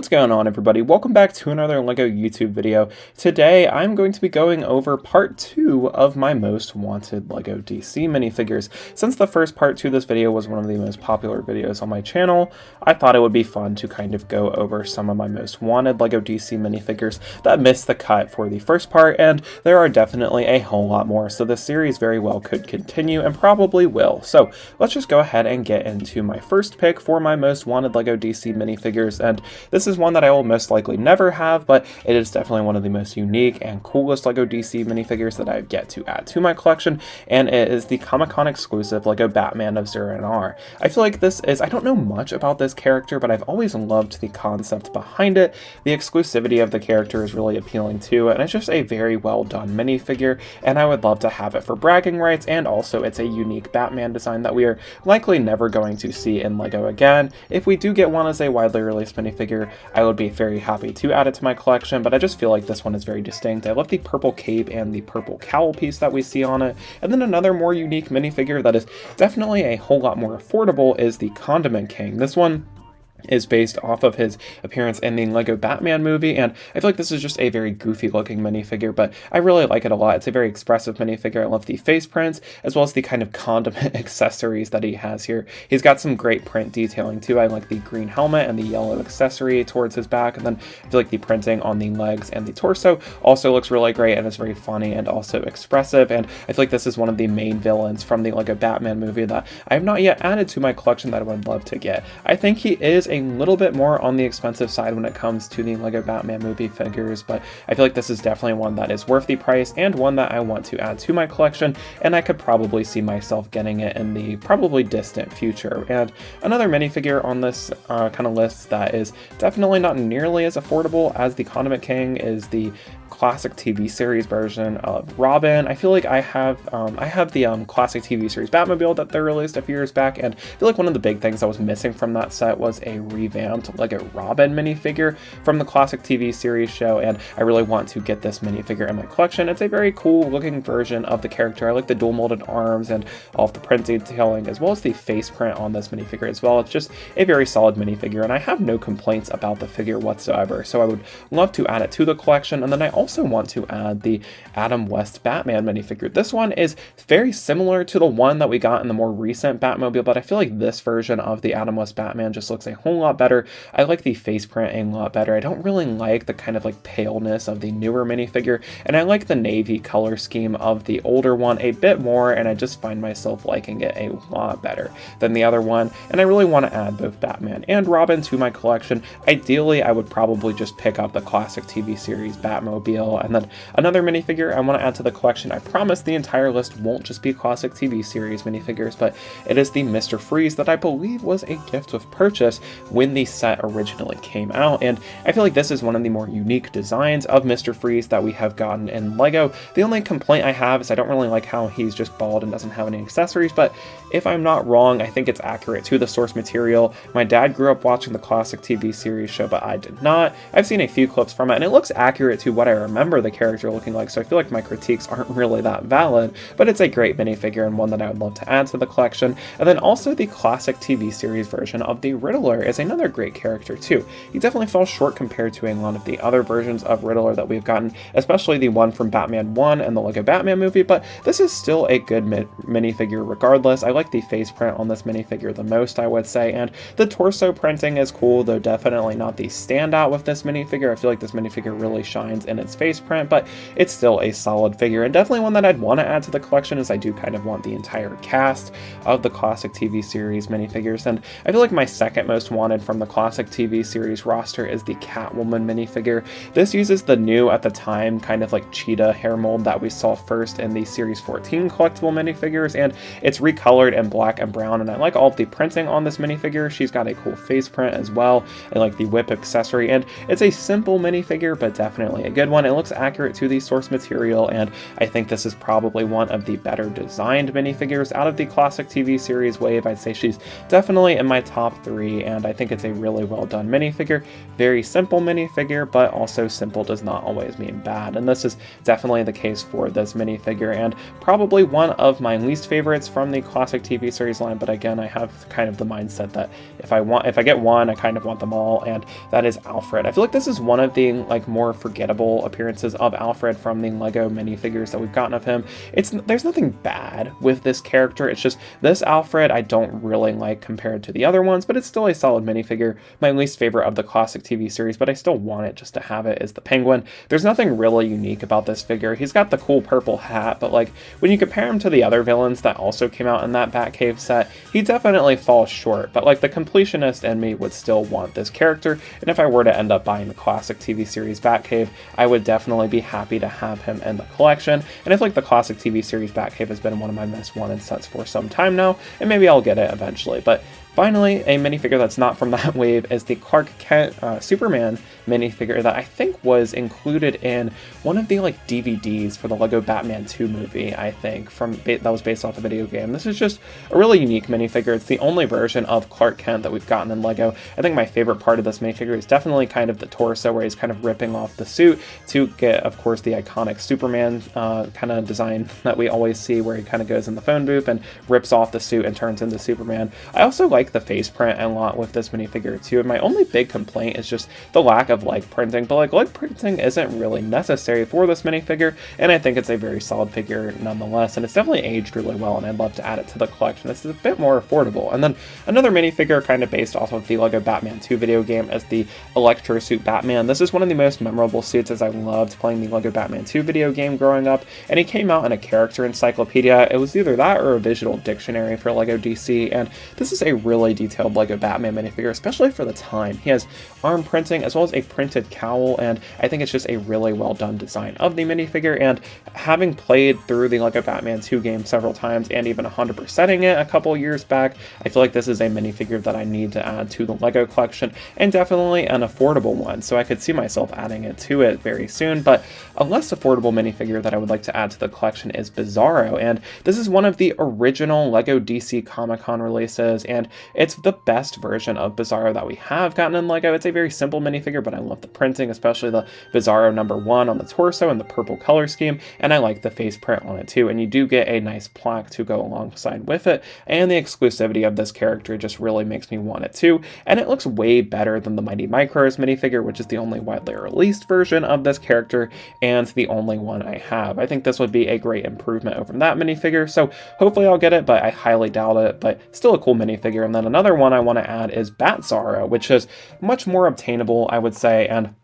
What's going on, everybody? Welcome back to another LEGO YouTube video. Today I'm going to be going over part 2 of my most wanted LEGO DC minifigures. Since the first part to this video was one of the most popular videos on my channel, I thought it would be fun to kind of go over some of my most wanted LEGO DC minifigures that missed the cut for the first part, and there are definitely a whole lot more, so this series very well could continue and probably will. So let's just go ahead and get into my first pick for my most wanted LEGO DC minifigures, and this is one that I will most likely never have, but it is definitely one of the most unique and coolest LEGO DC minifigures that I've yet to add to my collection, and it is the Comic-Con exclusive LEGO Batman of Zero and R. I feel like this is, I don't know much about this character, but I've always loved the concept behind it. The exclusivity of the character is really appealing too, and it's just a very well done minifigure, and I would love to have it for bragging rights, and also it's a unique Batman design that we are likely never going to see in LEGO again. If we do get one as a widely released minifigure, I would be very happy to add it to my collection, but I just feel like this one is very distinct. I love the purple cape and the purple cowl piece that we see on it. And then another more unique minifigure that is definitely a whole lot more affordable is the Condiment King. This one is based off of his appearance in the LEGO Batman movie, and I feel like this is just a very goofy looking minifigure, but I really like it a lot. It's a very expressive minifigure. I love the face prints, as well as the kind of condiment accessories that he has here. He's got some great print detailing too. I like the green helmet and the yellow accessory towards his back, and then I feel like the printing on the legs and the torso also looks really great, and it's very funny and also expressive, and I feel like this is one of the main villains from the LEGO Batman movie that I have not yet added to my collection that I would love to get. I think he is a little bit more on the expensive side when it comes to the LEGO Batman movie figures, but I feel like this is definitely one that is worth the price and one that I want to add to my collection, and I could probably see myself getting it in the probably distant future. And another minifigure on this kind of list that is definitely not nearly as affordable as the Condiment King is the classic TV series version of Robin. I feel like I have the classic TV series Batmobile that they released a few years back, and I feel like one of the big things that was missing from that set was a revamped LEGO Robin minifigure from the classic TV series show, and I really want to get this minifigure in my collection. It's a very cool looking version of the character. I like the dual molded arms and all of the print detailing, as well as the face print on this minifigure as well. It's just a very solid minifigure, and I have no complaints about the figure whatsoever, so I would love to add it to the collection. And then I also want to add the Adam West Batman minifigure. This one is very similar to the one that we got in the more recent Batmobile, but I feel like this version of the Adam West Batman just looks a whole lot better. I like the face print a lot better. I don't really like the kind of like paleness of the newer minifigure, and I like the navy color scheme of the older one a bit more, and I just find myself liking it a lot better than the other one, and I really want to add both Batman and Robin to my collection. Ideally, I would probably just pick up the classic TV series Batmobile, and then another minifigure I want to add to the collection. I promise the entire list won't just be classic TV series minifigures, but it is the Mr. Freeze that I believe was a gift with purchase when the set originally came out, and I feel like this is one of the more unique designs of Mr. Freeze that we have gotten in LEGO. The only complaint I have is I don't really like how he's just bald and doesn't have any accessories, but if I'm not wrong, I think it's accurate to the source material. My dad grew up watching the classic TV series show, but I did not. I've seen a few clips from it, and it looks accurate to what I remember the character looking like, so I feel like my critiques aren't really that valid, but it's a great minifigure and one that I would love to add to the collection. And then also the classic TV series version of the Riddler is another great character too. He definitely falls short compared to a lot of the other versions of Riddler that we've gotten, especially the one from Batman 1 and the LEGO Batman movie, but this is still a good minifigure regardless. I like the face print on this minifigure the most, I would say, and the torso printing is cool, though definitely not the standout with this minifigure. I feel like this minifigure really shines in its face print, but it's still a solid figure, and definitely one that I'd want to add to the collection, as I do kind of want the entire cast of the classic TV series minifigures. And I feel like my second most wanted from the classic TV series roster is the Catwoman minifigure. This uses the new, at the time, kind of like cheetah hair mold that we saw first in the Series 14 collectible minifigures, and it's recolored in black and brown, and I like all of the printing on this minifigure. She's got a cool face print as well. I like the whip accessory, and it's a simple minifigure, but definitely a good one. one. It looks accurate to the source material, and I think this is probably one of the better designed minifigures out of the classic TV series wave. I'd say she's definitely in my top 3, and I think it's a really well done minifigure. Very simple minifigure, but also simple does not always mean bad, and this is definitely the case for this minifigure, and probably one of my least favorites from the classic TV series line. But again, I have kind of the mindset that if I get one, I kind of want them all, and that is Alfred. I feel like this is one of the more forgettable appearances of Alfred from the Lego minifigures that we've gotten of him. There's nothing bad with this character, it's just this Alfred I don't really like compared to the other ones, but it's still a solid minifigure. My least favorite of the classic TV series, but I still want it just to have it, is the Penguin. There's nothing really unique about this figure. He's got the cool purple hat, but when you compare him to the other villains that also came out in that Batcave set, he definitely falls short. But the completionist in me would still want this character, and if I were to end up buying the classic TV series Batcave, I would definitely be happy to have him in the collection. And if the classic TV series Batcave has been one of my most wanted sets for some time now, and maybe I'll get it eventually. But finally, a minifigure that's not from that wave is the Clark Kent Superman minifigure that I think was included in one of the DVDs for the Lego Batman 2 movie, I think, that was based off the video game. This is just a really unique minifigure. It's the only version of Clark Kent that we've gotten in Lego. I think my favorite part of this minifigure is definitely kind of the torso, where he's kind of ripping off the suit to get, of course, the iconic Superman kind of design that we always see, where he kind of goes in the phone booth and rips off the suit and turns into Superman. I also like the face print a lot with this minifigure too, and my only big complaint is just the lack of leg printing, but leg printing isn't really necessary for this minifigure, and I think it's a very solid figure nonetheless, and it's definitely aged really well, and I'd love to add it to the collection. It's a bit more affordable. And then another minifigure kind of based off of the Lego Batman 2 video game is the Electro suit Batman. This is one of the most memorable suits, as I loved playing the Lego Batman 2 video game growing up, and he came out in a character encyclopedia. It was either that or a visual dictionary for Lego DC, and this is a really detailed Lego Batman minifigure, especially for the time. He has arm printing as well as a printed cowl, and I think it's just a really well done design of the minifigure. And having played through the Lego Batman 2 game several times and even 100%ing it a couple years back, I feel like this is a minifigure that I need to add to the Lego collection, and definitely an affordable one, so I could see myself adding it to it very soon. But a less affordable minifigure that I would like to add to the collection is Bizarro, and this is one of the original Lego DC Comic-Con releases, and it's the best version of Bizarro that we have gotten in Lego. It's a very simple minifigure, but I love the printing, especially the Bizarro #1 on the torso and the purple color scheme, and I like the face print on it too, and you do get a nice plaque to go alongside with it, and the exclusivity of this character just really makes me want it too, and it looks way better than the Mighty Micros minifigure, which is the only widely released version of this character, and the only one I have. I think this would be a great improvement over that minifigure, so hopefully I'll get it, but I highly doubt it, but still a cool minifigure. And then another one I want to add is Batzarro, which is much more obtainable, I would say, and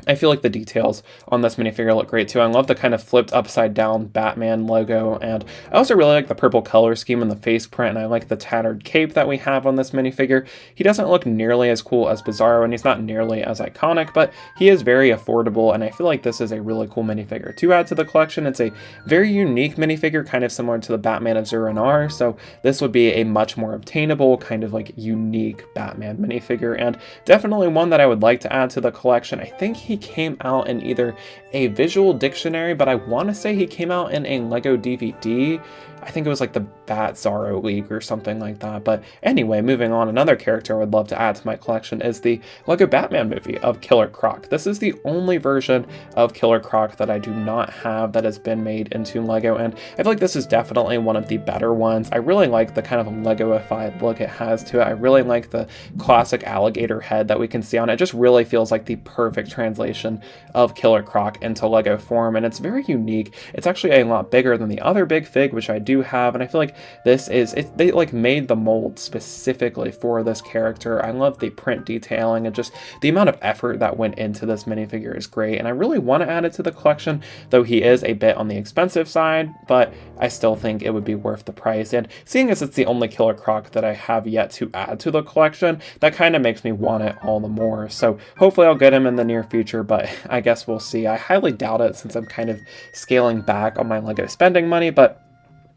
I feel like the details on this minifigure look great too. I love the kind of flipped upside down Batman logo, and I also really like the purple color scheme in the face print, and I like the tattered cape that we have on this minifigure. He doesn't look nearly as cool as Bizarro, and he's not nearly as iconic, but he is very affordable, and I feel like this is a really cool minifigure to add to the collection. It's a very unique minifigure, kind of similar to the Batman of Zur-En-Arrh, so this would be a much more obtainable, kind of unique Batman minifigure, and definitely one that I would like to add to the collection. I think he came out in either a visual dictionary, but I want to say he came out in a Lego DVD. I think it was the Batzarro League or something like that. But anyway, moving on, another character I would love to add to my collection is the Lego Batman movie of Killer Croc. This is the only version of Killer Croc that I do not have that has been made into Lego, and I feel like this is definitely one of the better ones. I really like the kind of Lego-ified look it has to it. I really like the classic alligator head that we can see on it. It just really feels like the perfect translation of Killer Croc into Lego form, and it's very unique. It's actually a lot bigger than the other big fig, which I do have, and I feel like this is they made the mold specifically for this character. I love the print detailing, and just the amount of effort that went into this minifigure is great, and I really want to add it to the collection, though he is a bit on the expensive side, but I still think it would be worth the price. And seeing as it's the only Killer Croc that I have yet to add to the collection, that kind of makes me want it all the more. So hopefully I'll get him in the near future, but I guess we'll see. I highly doubt it since I'm kind of scaling back on my Lego spending money, but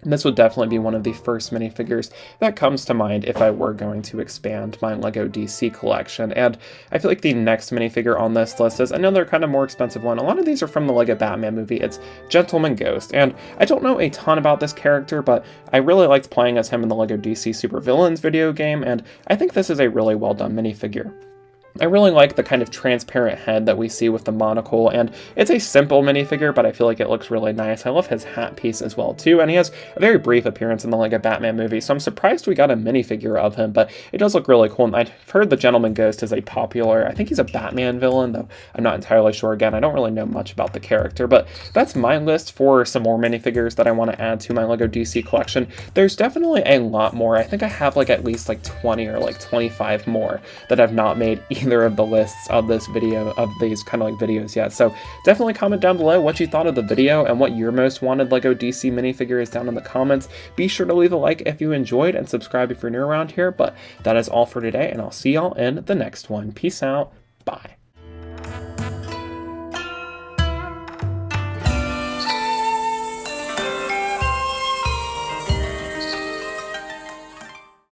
This would definitely be one of the first minifigures that comes to mind if I were going to expand my LEGO DC collection. And I feel like the next minifigure on this list is another kind of more expensive one. A lot of these are from the LEGO Batman movie. It's Gentleman Ghost. And I don't know a ton about this character, but I really liked playing as him in the LEGO DC Supervillains video game, and I think this is a really well done minifigure. I really like the kind of transparent head that we see with the monocle, and it's a simple minifigure, but I feel like it looks really nice. I love his hat piece as well, too, and he has a very brief appearance in the LEGO Batman movie, so I'm surprised we got a minifigure of him, but it does look really cool, and I've heard the Gentleman Ghost is a popular, I think he's a Batman villain, though I'm not entirely sure. Again, I don't really know much about the character, but that's my list for some more minifigures that I want to add to my LEGO DC collection. There's definitely a lot more. I think I have like at least like 20 or like 25 more that I've not made either of the lists of this video, of these kind of like videos yet. So definitely comment down below what you thought of the video and what your most wanted LEGO DC minifigure is down in the comments. Be sure to leave a like if you enjoyed and subscribe if you're new around here. But that is all for today, and I'll see y'all in the next one. Peace out. Bye.